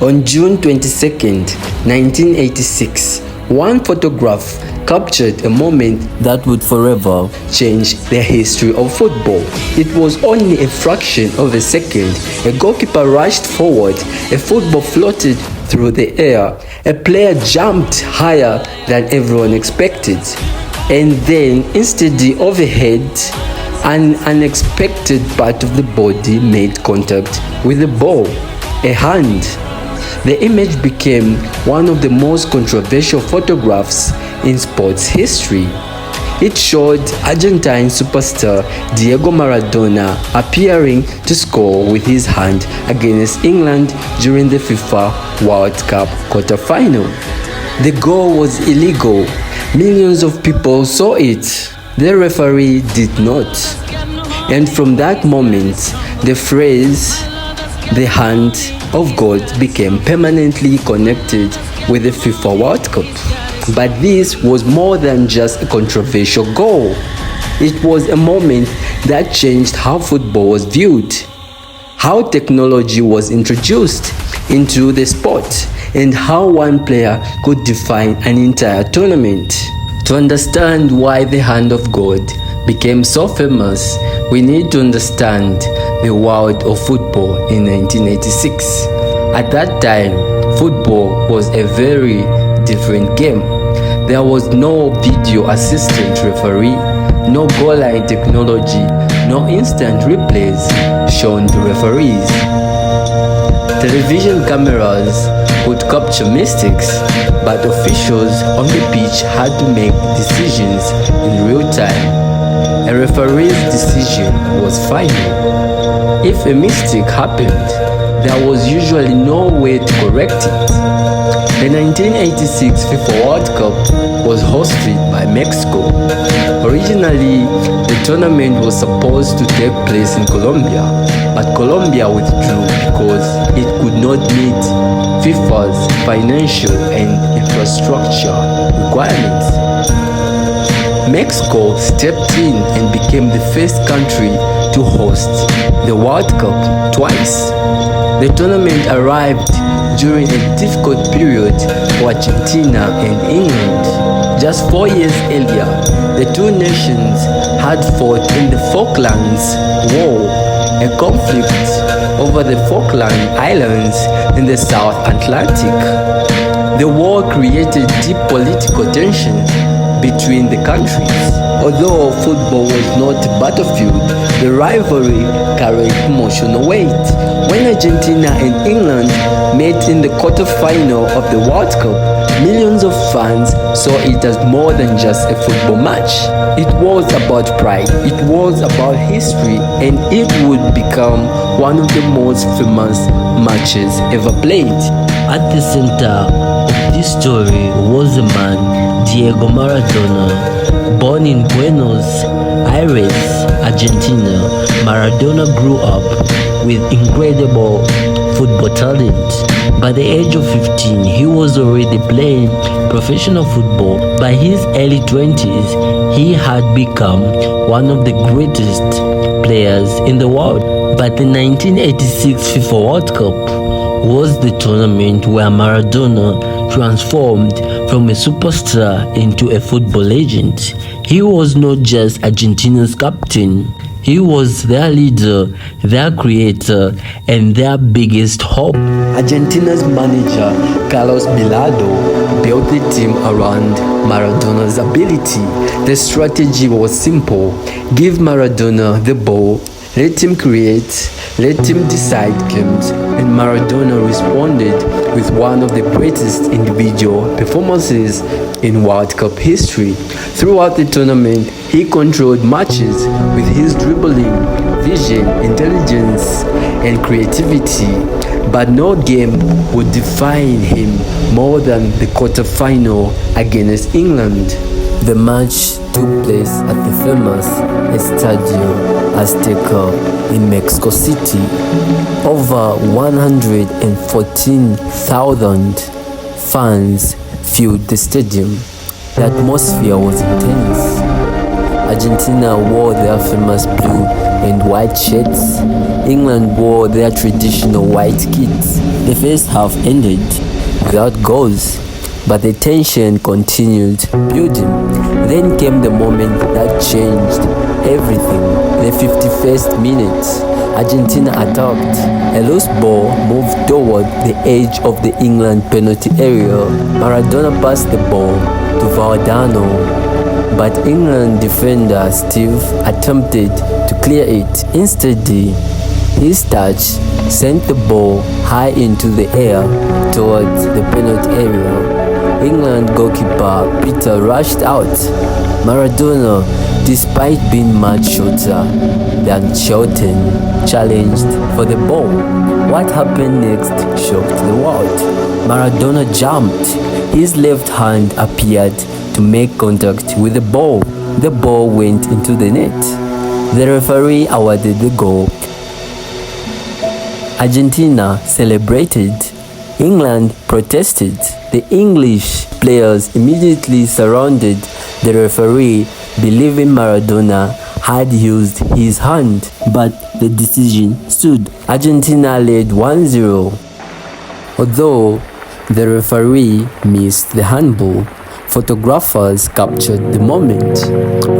On June 22nd, 1986, one photograph captured a moment that would forever change the history of football. It was only a fraction of a second. A goalkeeper rushed forward, a football floated through the air, a player jumped higher than everyone expected, and then instead overhead, an unexpected part of the body made contact with the ball, a hand. The image became one of the most controversial photographs in sports history. It showed Argentine superstar Diego Maradona appearing to score with his hand against England during the FIFA World Cup quarter-final. The goal was illegal. Millions of people saw it. The referee did not. And from that moment, the phrase "the hand of God" became permanently connected with the FIFA World Cup. But this was more than just a controversial goal. It was a moment that changed how football was viewed, how technology was introduced into the sport, and how one player could define an entire tournament. To understand why the hand of God became so famous, we need to understand the world of football in 1986. At that time, football was a very different game. There was no video assistant referee, no goal line technology, no instant replays shown to referees. Television cameras could capture mistakes, but officials on the pitch had to make decisions in real time. A referee's decision was final. If a mistake happened, there was usually no way to correct it. The 1986 FIFA World Cup was hosted by Mexico. Originally, the tournament was supposed to take place in Colombia, but Colombia withdrew because it could not meet FIFA's financial and infrastructure requirements. Mexico stepped in and became the first country to host the World Cup twice. The tournament arrived during a difficult period for Argentina and England. Just 4 years earlier, the two nations had fought in the Falklands War, a conflict over the Falkland Islands in the South Atlantic. The war created deep political tensions between the countries. Although football was not a battlefield, the rivalry carried emotional weight. When Argentina and England met in the quarter-final of the World Cup, millions of fans saw it as more than just a football match. It was about pride, it was about history, and it would become one of the most famous matches ever played. At the center of this story was a man, Diego Maradona. Born in Buenos Aires, Argentina, Maradona grew up with incredible football talent. By the age of 15, he was already playing professional football. By his early 20s, he had become one of the greatest players in the world. But the 1986 FIFA World Cup was the tournament where Maradona transformed from a superstar into a football legend. He was not just Argentina's captain, he was their leader, their creator, and their biggest hope. Argentina's manager, Carlos Bilardo, built the team around Maradona's ability. The strategy was simple: give Maradona the ball, let him create, let him decide games, and Maradona responded with one of the greatest individual performances in World Cup history. Throughout the tournament, he controlled matches with his dribbling, vision, intelligence, and creativity. But no game would define him more than the quarter-final against England. The match took place at the famous Estadio Azteca in Mexico City. Over 114,000 fans filled the stadium. The atmosphere was intense. Argentina wore their famous blue and white shirts. England wore their traditional white kits. The first half ended without goals, but the tension continued building. Then came the moment that changed everything. The 51st minute, Argentina attacked. A loose ball moved toward the edge of the England penalty area. Maradona passed the ball to Valdano, but England defender Steve attempted to clear it. Instead, his touch sent the ball high into the air towards the penalty area. England goalkeeper Peter rushed out. Maradona, despite being much shorter than Shelton, challenged for the ball. What happened next shocked the world. Maradona jumped. His left hand appeared to make contact with the ball. The ball went into the net. The referee awarded the goal. Argentina celebrated. England protested. The English players immediately surrounded the referee, believing Maradona had used his hand, but the decision stood. Argentina led 1-0. Although the referee missed the handball, photographers captured the moment.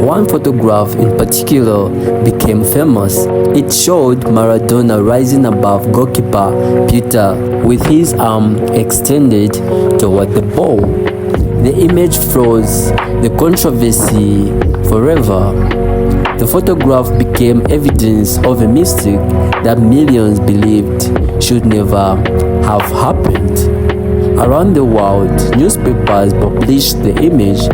One photograph in particular became famous. It showed Maradona rising above goalkeeper Peter with his arm extended toward the ball. The image froze the controversy forever. The photograph became evidence of a mistake that millions believed should never have happened. Around the world, newspapers published the image,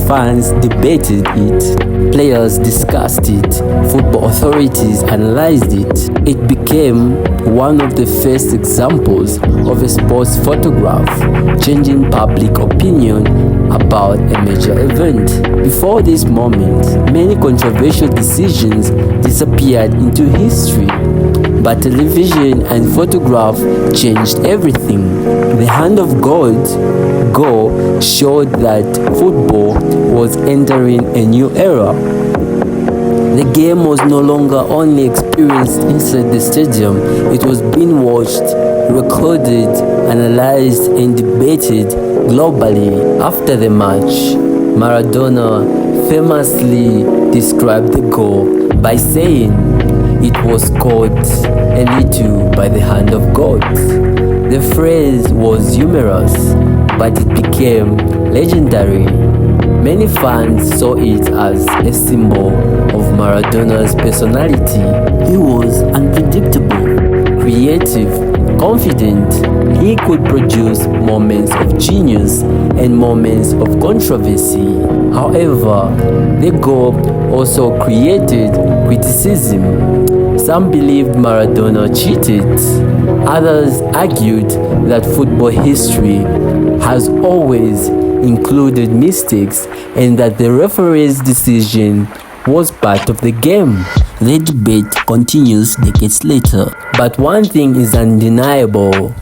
fans debated it, players discussed it, football authorities analyzed it. It became one of the first examples of a sports photograph changing public opinion about a major event. Before this moment, many controversial decisions disappeared into history. But television and photograph changed everything. The hand of God goal showed that football was entering a new era. The game was no longer only experienced inside the stadium, it was being watched, recorded, analyzed, and debated globally. After the match, Maradona famously described the goal by saying, "It was scored a little by the hand of God." The phrase was humorous, but it became legendary. Many fans saw it as a symbol of Maradona's personality. He was unpredictable, creative, confident. He could produce moments of genius and moments of controversy. However, the goal also created criticism. Some believed Maradona cheated. Others argued that football history has always included mistakes and that the referee's decision was part of the game. The debate continues decades later, but one thing is undeniable.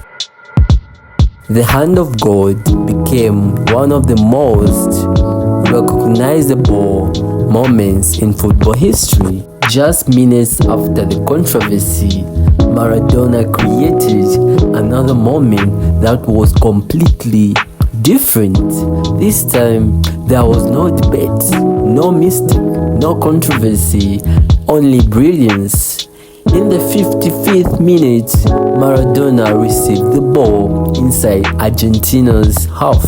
The hand of God became one of the most recognizable moments in football history. Just minutes after the controversy, Maradona created another moment that was completely different. This time, there was no debate, no mistake, no controversy, only brilliance. In the 55th minute, Maradona received the ball inside Argentina's half.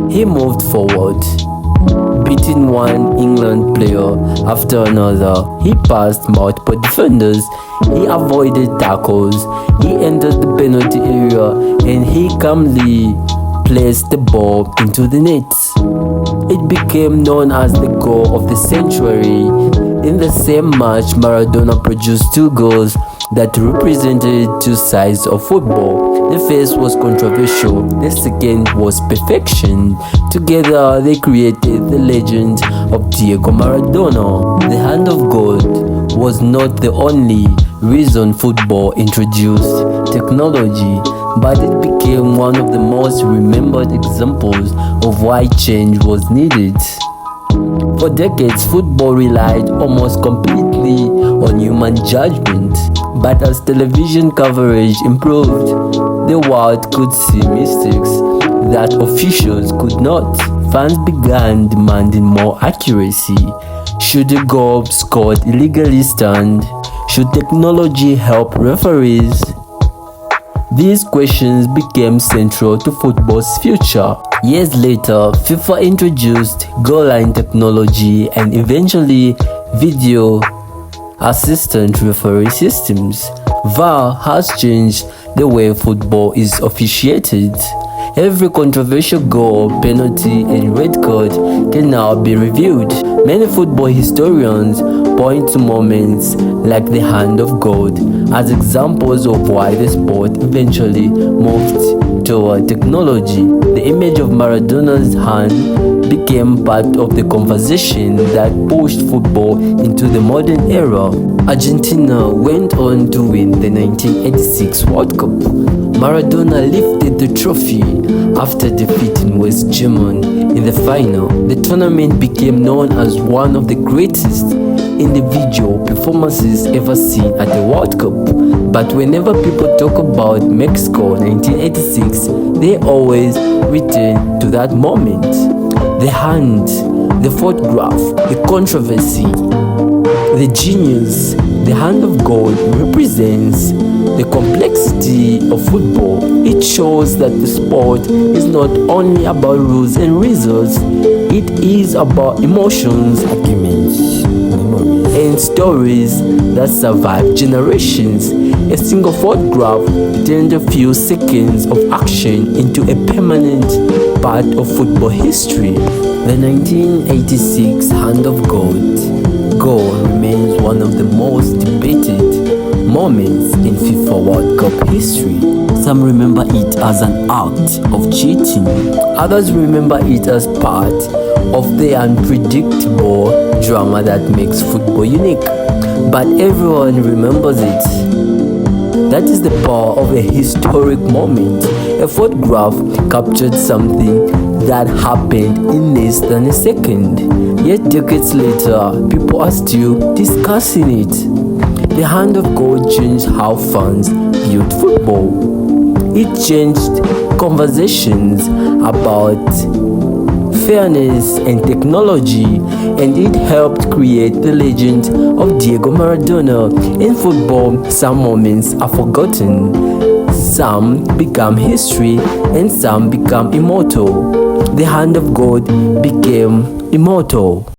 He moved forward, beating one England player after another. He passed multiple defenders, he avoided tackles, he entered the penalty area, and he calmly placed the ball into the net. It became known as the goal of the century. In the same match, Maradona produced two goals that represented two sides of football. The first was controversial, the second was perfection. Together, they created the legend of Diego Maradona. The hand of God was not the only reason football introduced technology, but it became one of the most remembered examples of why change was needed. For decades, football relied almost completely solely on human judgment. But as television coverage improved, the world could see mistakes that officials could not. Fans began demanding more accuracy. Should a goal scored illegally stand? Should technology help referees? These questions became central to football's future. Years later, FIFA introduced goal line technology and eventually video assistant referee systems. VAR has changed the way football is officiated. Every controversial goal, penalty, and red card can now be reviewed. Many football historians point to moments like the hand of God as examples of why the sport eventually moved toward technology. The image of Maradona's hand became part of the conversation that pushed football into the modern era. Argentina went on to win the 1986 World Cup. Maradona lifted the trophy after defeating West Germany in the final. The tournament became known as one of the greatest individual performances ever seen at the World Cup. But whenever people talk about Mexico 1986, they always return to that moment. The hand, the photograph, the controversy, the genius. The hand of God represents the complexity of football. It shows that the sport is not only about rules and results, it is about emotions, arguments, memories, and stories that survive generations. A single photograph turned a few seconds of action into a permanent part of football history. The 1986 Hand of God goal remains one of the most debated moments in FIFA World Cup history. Some remember it as an act of cheating. Others remember it as part of the unpredictable drama that makes football unique. But everyone remembers it. That is the power of a historic moment. A photograph captured something that happened in less than a second. Yet decades later, people are still discussing it. The Hand of God changed how fans viewed football. It changed conversations about fairness and technology, and it helped create the legend of Diego Maradona. In football, some moments are forgotten, some become history, and some become immortal. The Hand of God became immortal.